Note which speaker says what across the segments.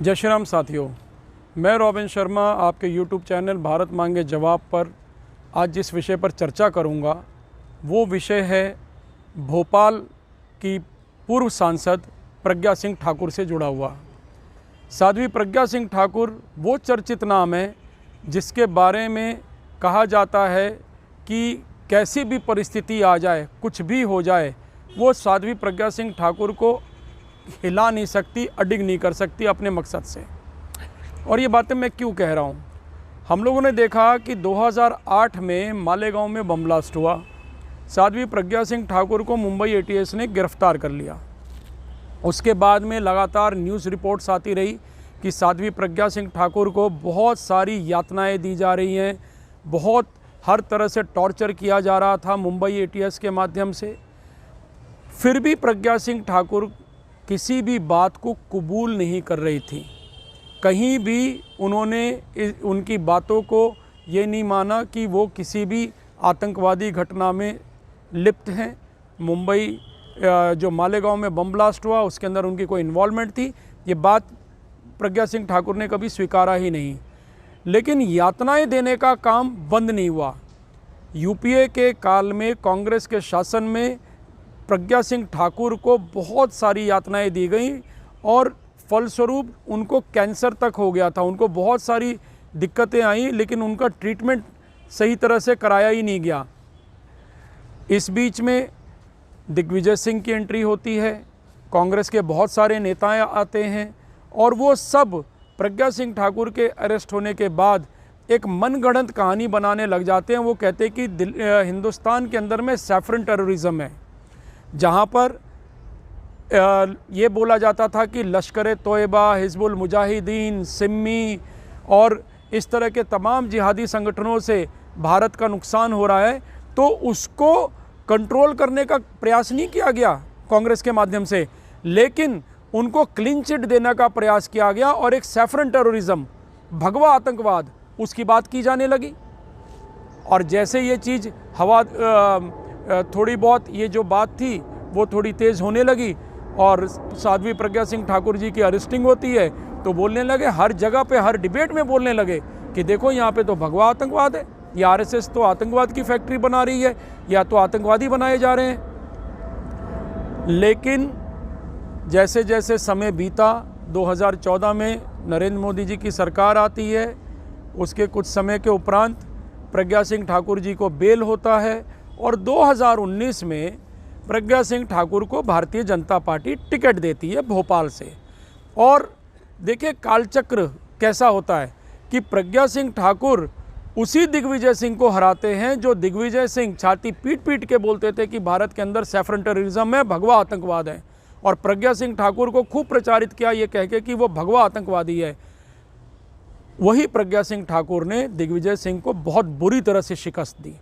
Speaker 1: जय श्री राम साथियों, मैं रॉबिन शर्मा आपके यूट्यूब चैनल भारत मांगे जवाब पर आज जिस विषय पर चर्चा करूंगा वो विषय है भोपाल की पूर्व सांसद प्रज्ञा सिंह ठाकुर से जुड़ा हुआ। साध्वी प्रज्ञा सिंह ठाकुर वो चर्चित नाम है जिसके बारे में कहा जाता है कि कैसी भी परिस्थिति आ जाए, कुछ भी हो जाए, वो साध्वी प्रज्ञा सिंह ठाकुर को हिला नहीं सकती, अडिग नहीं कर सकती अपने मकसद से। और ये बातें मैं क्यों कह रहा हूँ? हम लोगों ने देखा कि 2008 में मालेगांव में बम ब्लास्ट हुआ। साध्वी प्रज्ञा सिंह ठाकुर को मुंबई एटीएस ने गिरफ्तार कर लिया। उसके बाद में लगातार न्यूज़ रिपोर्ट्स आती रही कि साध्वी प्रज्ञा सिंह ठाकुर को बहुत सारी यातनाएं दी जा रही हैं, बहुत हर तरह से टॉर्चर किया जा रहा था मुंबई एटीएस के माध्यम से। फिर भी प्रज्ञा सिंह ठाकुर किसी भी बात को कबूल नहीं कर रही थी। कहीं भी उन्होंने उनकी बातों को ये नहीं माना कि वो किसी भी आतंकवादी घटना में लिप्त हैं। मुंबई जो मालेगांव में बम ब्लास्ट हुआ उसके अंदर उनकी कोई इन्वॉल्वमेंट थी, ये बात प्रज्ञा सिंह ठाकुर ने कभी स्वीकारा ही नहीं। लेकिन यातनाएं देने का काम बंद नहीं हुआ। यूपीए के काल में कांग्रेस के शासन में प्रज्ञा सिंह ठाकुर को बहुत सारी यातनाएं दी गई और फलस्वरूप उनको कैंसर तक हो गया था। उनको बहुत सारी दिक्कतें आई, लेकिन उनका ट्रीटमेंट सही तरह से कराया ही नहीं गया। इस बीच में दिग्विजय सिंह की एंट्री होती है, कांग्रेस के बहुत सारे नेता आते हैं और वो सब प्रज्ञा सिंह ठाकुर के अरेस्ट होने के बाद एक मनगढ़ंत कहानी बनाने लग जाते हैं। वो कहते हैं कि हिंदुस्तान के अंदर में सैफरन टेररिज्म है, जहाँ पर ये बोला जाता था कि लश्कर तोयबा, हिजबुल मुजाहिदीन, सिम्मी और इस तरह के तमाम जिहादी संगठनों से भारत का नुकसान हो रहा है, तो उसको कंट्रोल करने का प्रयास नहीं किया गया कांग्रेस के माध्यम से, लेकिन उनको क्लीन चिट देने का प्रयास किया गया और एक सैफरन टेररिज्म, भगवा आतंकवाद, उसकी बात की जाने लगी। और जैसे ये चीज़ थोड़ी बहुत ये जो बात थी वो थोड़ी तेज़ होने लगी और साध्वी प्रज्ञा सिंह ठाकुर जी की अरेस्टिंग होती है, तो बोलने लगे, हर जगह पे हर डिबेट में बोलने लगे कि देखो यहाँ पे तो भगवा आतंकवाद है, ये आरएसएस तो आतंकवाद की फैक्ट्री बना रही है, या तो आतंकवादी बनाए जा रहे हैं। लेकिन जैसे जैसे समय बीता, 2014 में नरेंद्र मोदी जी की सरकार आती है, उसके कुछ समय के उपरांत प्रज्ञा सिंह ठाकुर जी को बेल होता है और 2019 में प्रज्ञा सिंह ठाकुर को भारतीय जनता पार्टी टिकट देती है भोपाल से। और देखिए कालचक्र कैसा होता है कि प्रज्ञा सिंह ठाकुर उसी दिग्विजय सिंह को हराते हैं जो दिग्विजय सिंह छाती पीट पीट के बोलते थे कि भारत के अंदर सैफरन टेररिज्म है, भगवा आतंकवाद है, और प्रज्ञा सिंह ठाकुर को खूब प्रचारित किया ये कह के कि वो भगवा आतंकवादी है। वही प्रज्ञा सिंह ठाकुर ने दिग्विजय सिंह को बहुत बुरी तरह से शिकस्त दी।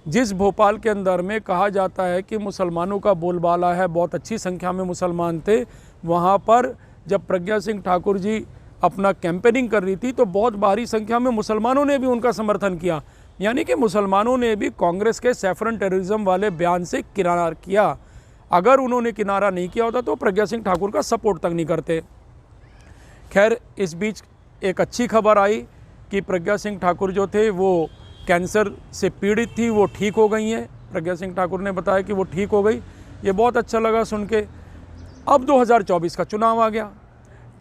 Speaker 1: जिस भोपाल के अंदर में कहा जाता है कि मुसलमानों का बोलबाला है, बहुत अच्छी संख्या में मुसलमान थे, वहाँ पर जब प्रज्ञा सिंह ठाकुर जी अपना कैंपेनिंग कर रही थी तो बहुत भारी संख्या में मुसलमानों ने भी उनका समर्थन किया। यानी कि मुसलमानों ने भी कांग्रेस के सैफरन टेररिज्म वाले बयान से किनारा किया। अगर उन्होंने किनारा नहीं किया होता तो प्रज्ञा सिंह ठाकुर का सपोर्ट तक नहीं करते। खैर, इस बीच एक अच्छी खबर आई कि प्रज्ञा सिंह ठाकुर जो थे वो कैंसर से पीड़ित थी, वो ठीक हो गई हैं। प्रज्ञा सिंह ठाकुर ने बताया कि वो ठीक हो गई, ये बहुत अच्छा लगा सुन के। अब 2024 का चुनाव आ गया।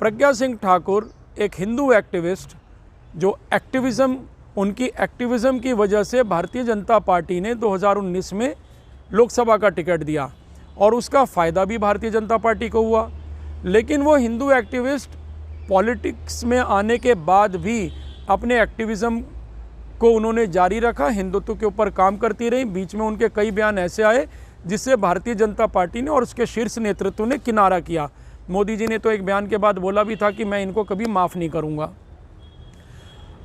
Speaker 1: प्रज्ञा सिंह ठाकुर एक हिंदू एक्टिविस्ट, जो उनकी एक्टिविज़म की वजह से भारतीय जनता पार्टी ने 2019 में लोकसभा का टिकट दिया और उसका फ़ायदा भी भारतीय जनता पार्टी को हुआ। लेकिन वो हिंदू एक्टिविस्ट पॉलिटिक्स में आने के बाद भी अपने एक्टिविज़म को उन्होंने जारी रखा, हिंदुत्व के ऊपर काम करती रही। बीच में उनके कई बयान ऐसे आए जिससे भारतीय जनता पार्टी ने और उसके शीर्ष नेतृत्व ने किनारा किया। मोदी जी ने तो एक बयान के बाद बोला भी था कि मैं इनको कभी माफ़ नहीं करूंगा।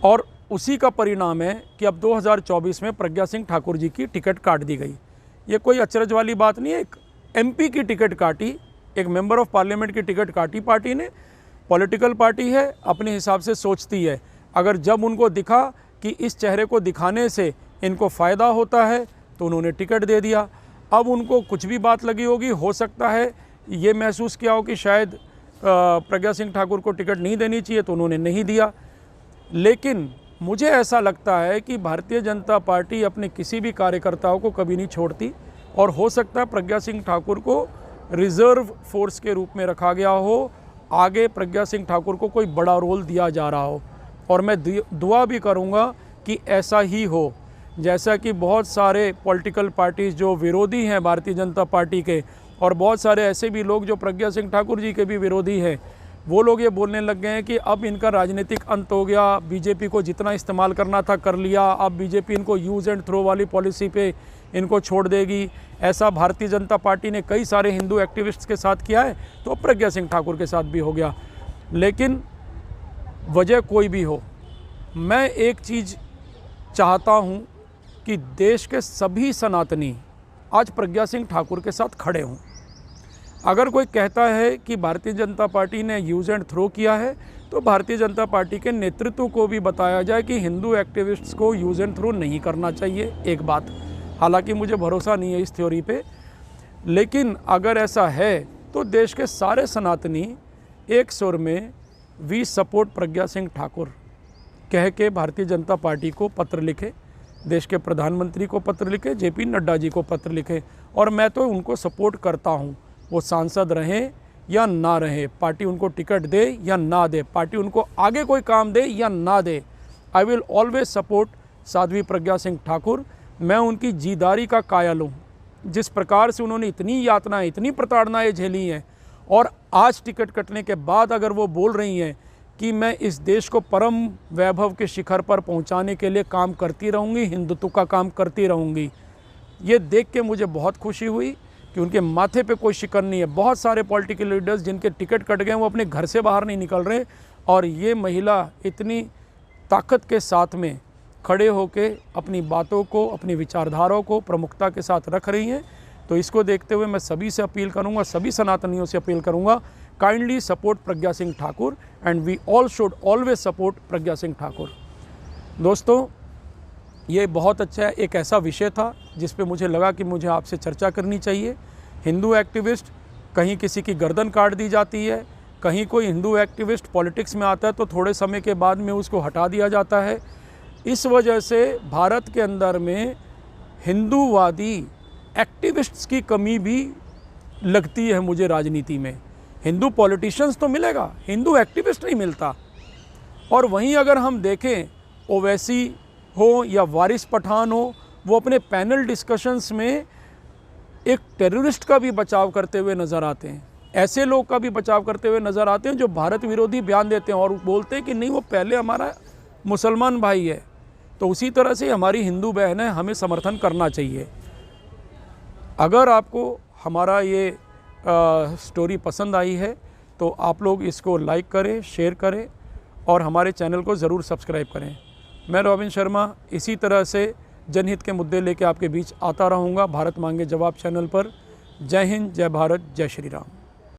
Speaker 1: और उसी का परिणाम है कि अब 2024 में प्रज्ञा सिंह ठाकुर जी की टिकट काट दी गई। ये कोई अचरज वाली बात नहीं है। एक एमपी की टिकट काटी, एक मेंबर ऑफ पार्लियामेंट की टिकट काटी पार्टी ने। पॉलिटिकल पार्टी है, अपने हिसाब से सोचती है। अगर जब उनको दिखा कि इस चेहरे को दिखाने से इनको फ़ायदा होता है तो उन्होंने टिकट दे दिया। अब उनको कुछ भी बात लगी होगी, हो सकता है ये महसूस किया हो कि शायद प्रज्ञा सिंह ठाकुर को टिकट नहीं देनी चाहिए तो उन्होंने नहीं दिया। लेकिन मुझे ऐसा लगता है कि भारतीय जनता पार्टी अपने किसी भी कार्यकर्ताओं को कभी नहीं छोड़ती और हो सकता है प्रज्ञा सिंह ठाकुर को रिज़र्व फोर्स के रूप में रखा गया हो, आगे प्रज्ञा सिंह ठाकुर को कोई बड़ा रोल दिया जा रहा हो। और मैं दुआ भी करूंगा कि ऐसा ही हो। जैसा कि बहुत सारे पॉलिटिकल पार्टीज़ जो विरोधी हैं भारतीय जनता पार्टी के, और बहुत सारे ऐसे भी लोग जो प्रज्ञा सिंह ठाकुर जी के भी विरोधी हैं, वो लोग ये बोलने लग गए हैं कि अब इनका राजनीतिक अंत हो गया, बीजेपी को जितना इस्तेमाल करना था कर लिया, अब बीजेपी इनको यूज़ एंड थ्रो वाली पॉलिसी पे इनको छोड़ देगी। ऐसा भारतीय जनता पार्टी ने कई सारे हिंदू एक्टिविस्ट्स के साथ किया है, तो प्रज्ञा सिंह ठाकुर के साथ भी हो गया। लेकिन वजह कोई भी हो, मैं एक चीज़ चाहता हूँ कि देश के सभी सनातनी आज प्रज्ञा सिंह ठाकुर के साथ खड़े हों। अगर कोई कहता है कि भारतीय जनता पार्टी ने यूज़ एंड थ्रो किया है, तो भारतीय जनता पार्टी के नेतृत्व को भी बताया जाए कि हिंदू एक्टिविस्ट्स को यूज़ एंड थ्रो नहीं करना चाहिए। एक बात, हालांकि मुझे भरोसा नहीं है इस थ्योरी पे, लेकिन अगर ऐसा है तो देश के सारे सनातनी एक सुर में वी सपोर्ट प्रज्ञा सिंह ठाकुर कह के भारतीय जनता पार्टी को पत्र लिखे, देश के प्रधानमंत्री को पत्र लिखे, जेपी नड्डा जी को पत्र लिखे। और मैं तो उनको सपोर्ट करता हूँ, वो सांसद रहें या ना रहें, पार्टी उनको टिकट दे या ना दे, पार्टी उनको आगे कोई काम दे या ना दे, I will always support Sadhvi Pragya Singh Thakur. मैं उनकी जीदारी का कायल हूँ। जिस प्रकार से उन्होंने इतनी यातनाएं, इतनी प्रताड़नाएं झेली हैं, और आज टिकट कटने के बाद अगर वो बोल रही हैं कि मैं इस देश को परम वैभव के शिखर पर पहुंचाने के लिए काम करती रहूंगी, हिंदुत्व का काम करती रहूंगी, ये देख के मुझे बहुत खुशी हुई कि उनके माथे पे कोई शिकन नहीं है। बहुत सारे पॉलिटिकल लीडर्स जिनके टिकट कट गए वो अपने घर से बाहर नहीं निकल रहे, और ये महिला इतनी ताकत के साथ में खड़े होके अपनी बातों को, अपनी विचारधाराओं को प्रमुखता के साथ रख रही हैं। तो इसको देखते हुए मैं सभी से अपील करूंगा, सभी सनातनियों से अपील करूंगा, kindly support Pragya Singh Thakur and we all should always support Pragya Singh Thakur. दोस्तों, ये बहुत अच्छा एक ऐसा विषय था जिस पे मुझे लगा कि मुझे आपसे चर्चा करनी चाहिए। हिंदू एक्टिविस्ट, कहीं किसी की गर्दन काट दी जाती है, कहीं कोई हिंदू एक्टिविस्ट पॉलिटिक्स में आता है तो थोड़े समय के बाद में उसको हटा दिया जाता है। इस वजह से भारत के अंदर में हिंदूवादी एक्टिविस्ट्स की कमी भी लगती है मुझे राजनीति में। हिंदू पॉलिटिशियंस तो मिलेगा, हिंदू एक्टिविस्ट नहीं मिलता। और वहीं अगर हम देखें, ओवैसी हो या वारिस पठान हो, वो अपने पैनल डिस्कशंस में एक टेररिस्ट का भी बचाव करते हुए नज़र आते हैं, ऐसे लोग का भी बचाव करते हुए नज़र आते हैं जो भारत विरोधी बयान देते हैं और बोलते हैं कि नहीं, वो पहले हमारा मुसलमान भाई है। तो उसी तरह से हमारी हिंदू बहन है, हमें समर्थन करना चाहिए। अगर आपको हमारा ये स्टोरी पसंद आई है तो आप लोग इसको लाइक करें, शेयर करें और हमारे चैनल को ज़रूर सब्सक्राइब करें। मैं रॉबिन शर्मा इसी तरह से जनहित के मुद्दे लेके आपके बीच आता रहूँगा भारत मांगे जवाब चैनल पर। जय हिंद, जय भारत, जय श्री राम।